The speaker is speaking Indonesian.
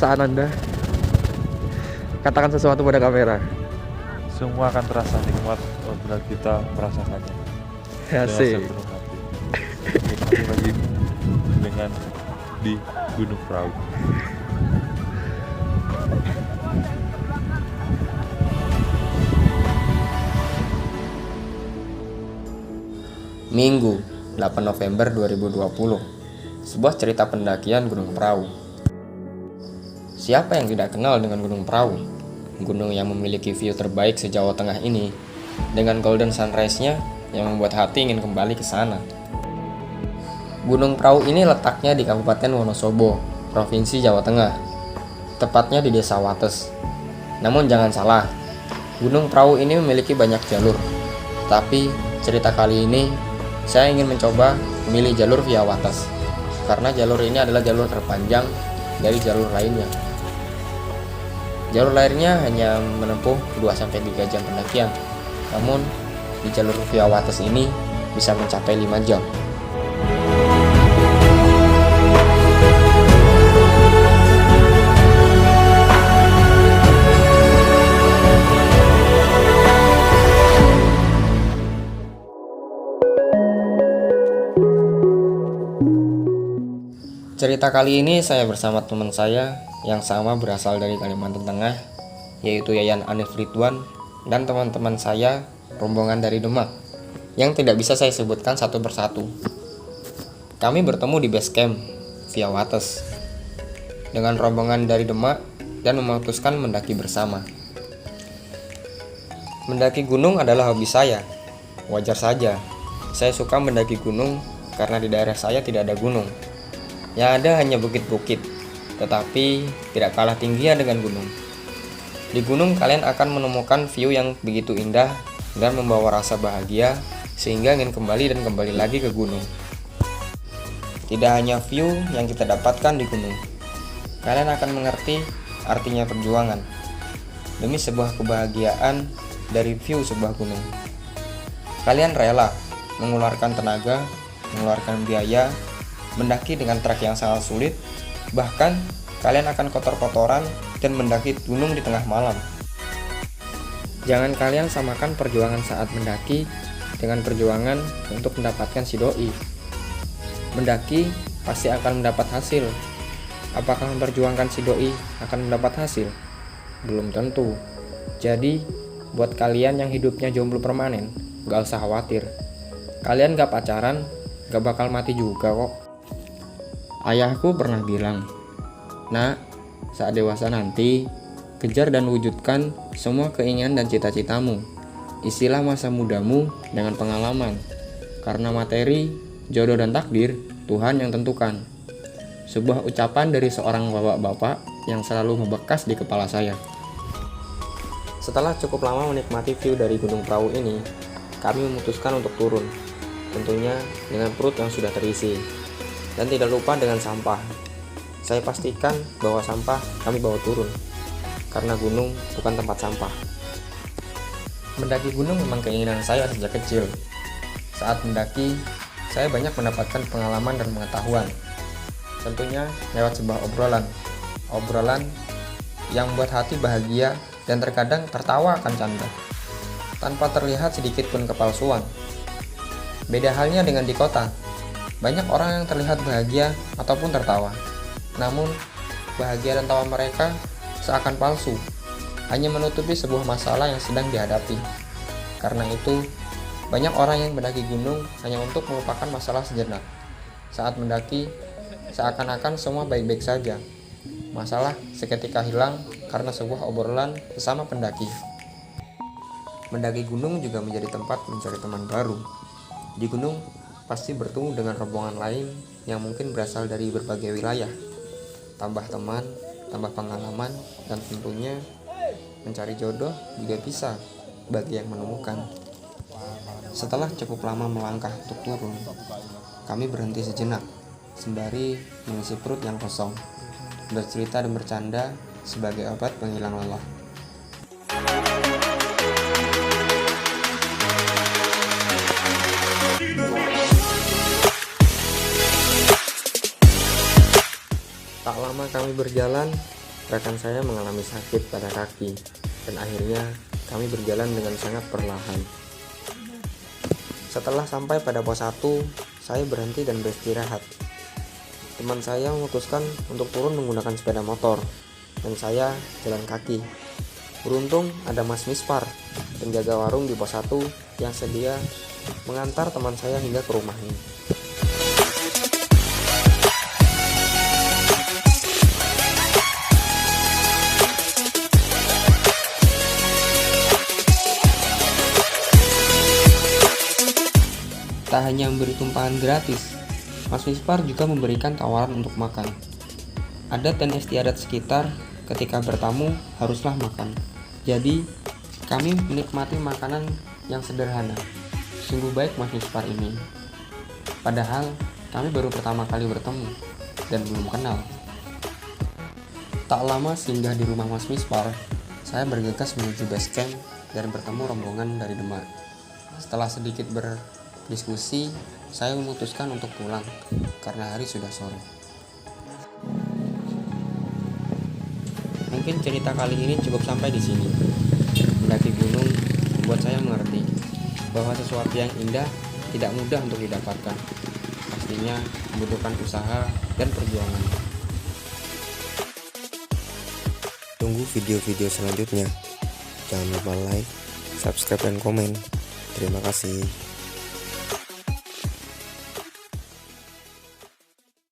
perasaan Anda? Katakan sesuatu pada kamera. Semua akan terasa nikmat apabila kita merasakannya dengan Asik. sepenuh hati. Kembali lagi dengan di Gunung Prau. Minggu, 8 November 2020. Sebuah cerita pendakian Gunung Prau. Siapa yang tidak kenal dengan Gunung Prau? Gunung yang memiliki view terbaik se-Jawa Tengah ini, dengan golden sunrise-nya yang membuat hati ingin kembali ke sana. Gunung Prau ini letaknya di Kabupaten Wonosobo, Provinsi Jawa Tengah, tepatnya di Desa Wates. Namun jangan salah, Gunung Prau ini memiliki banyak jalur. Tapi cerita kali ini saya ingin mencoba memilih jalur via Wates, karena jalur ini adalah jalur terpanjang dari jalur lainnya. Jalur lainnya hanya menempuh 2-3 jam pendakian, namun di jalur via Wates ini bisa mencapai 5 jam. Cerita kali ini saya bersama teman saya yang sama berasal dari Kalimantan Tengah, yaitu Yayan Anif Ridwan, dan teman-teman saya rombongan dari Demak, yang tidak bisa saya sebutkan satu persatu. Kami bertemu di base camp via Wates dengan rombongan dari Demak dan memutuskan mendaki bersama. Mendaki gunung adalah hobi saya. Wajar saja, saya suka mendaki gunung karena di daerah saya tidak ada gunung. Yang ada hanya bukit-bukit, tetapi tidak kalah tingginya dengan gunung. Di gunung kalian akan menemukan view yang begitu indah dan membawa rasa bahagia sehingga ingin kembali dan kembali lagi ke gunung. Tidak hanya view yang kita dapatkan di gunung, kalian akan mengerti artinya perjuangan demi sebuah kebahagiaan dari view sebuah gunung. Kalian rela mengeluarkan tenaga, mengeluarkan biaya, mendaki dengan trek yang sangat sulit, bahkan kalian akan kotor-kotoran dan mendaki gunung di tengah malam. Jangan kalian samakan perjuangan saat mendaki dengan perjuangan untuk mendapatkan si doi. Mendaki pasti akan mendapat hasil. Apakah memperjuangkan si doi akan mendapat hasil? Belum tentu. Jadi, buat kalian yang hidupnya jomblo permanen, gak usah khawatir. Kalian gak pacaran, gak bakal mati juga kok. Ayahku pernah bilang, "Nak, saat dewasa nanti, kejar dan wujudkan semua keinginan dan cita-citamu. Isilah masa mudamu dengan pengalaman. Karena materi, jodoh dan takdir, Tuhan yang tentukan." Sebuah ucapan dari seorang bapak-bapak yang selalu membekas di kepala saya. Setelah cukup lama menikmati view dari Gunung Prau ini, kami memutuskan untuk turun. Tentunya dengan perut yang sudah terisi. Dan tidak lupa dengan sampah. Saya pastikan bahwa sampah kami bawa turun, karena gunung bukan tempat sampah. Mendaki gunung memang keinginan saya sejak kecil. Saat mendaki, saya banyak mendapatkan pengalaman dan pengetahuan. Tentunya lewat sebuah obrolan yang membuat hati bahagia dan terkadang tertawa akan canda, tanpa terlihat sedikit pun kepalsuan. Beda halnya dengan di kota. Banyak orang yang terlihat bahagia ataupun tertawa, namun bahagia dan tawa mereka seakan palsu, hanya menutupi sebuah masalah yang sedang dihadapi. Karena itu, banyak orang yang mendaki gunung hanya untuk melupakan masalah sejenak. Saat mendaki, seakan-akan semua baik-baik saja. Masalah seketika hilang karena sebuah obrolan sesama pendaki. Mendaki gunung juga menjadi tempat mencari teman baru. Di gunung, pasti bertemu dengan rombongan lain yang mungkin berasal dari berbagai wilayah. Tambah teman, tambah pengalaman, dan tentunya mencari jodoh juga bisa bagi yang menemukan. Setelah cukup lama melangkah untuk turun, kami berhenti sejenak, sembari mengisi perut yang kosong, bercerita dan bercanda sebagai obat penghilang lelah. Tak lama kami berjalan, rekan saya mengalami sakit pada kaki, dan akhirnya kami berjalan dengan sangat perlahan. Setelah sampai pada pos 1, saya berhenti dan beristirahat. Teman saya memutuskan untuk turun menggunakan sepeda motor, dan saya jalan kaki. Beruntung ada Mas Mispar, penjaga warung di pos 1 yang sedia mengantar teman saya hingga ke rumahnya. Tak hanya memberi tumpahan gratis, Mas Mispar juga memberikan tawaran untuk makan. Adat dan istiadat sekitar ketika bertamu haruslah makan. Jadi, kami menikmati makanan yang sederhana. Sungguh baik Mas Mispar ini. Padahal, kami baru pertama kali bertemu dan belum kenal. Tak lama singgah di rumah Mas Mispar, saya bergegas menuju base camp dan bertemu rombongan dari Demak. Setelah sedikit berdiskusi, saya memutuskan untuk pulang karena hari sudah sore. Mungkin cerita kali ini cukup sampai di sini. Mendaki gunung membuat saya mengerti bahwa sesuatu yang indah tidak mudah untuk didapatkan. Pastinya membutuhkan usaha dan perjuangan. Tunggu video-video selanjutnya. Jangan lupa like, subscribe, dan komen. Terima kasih.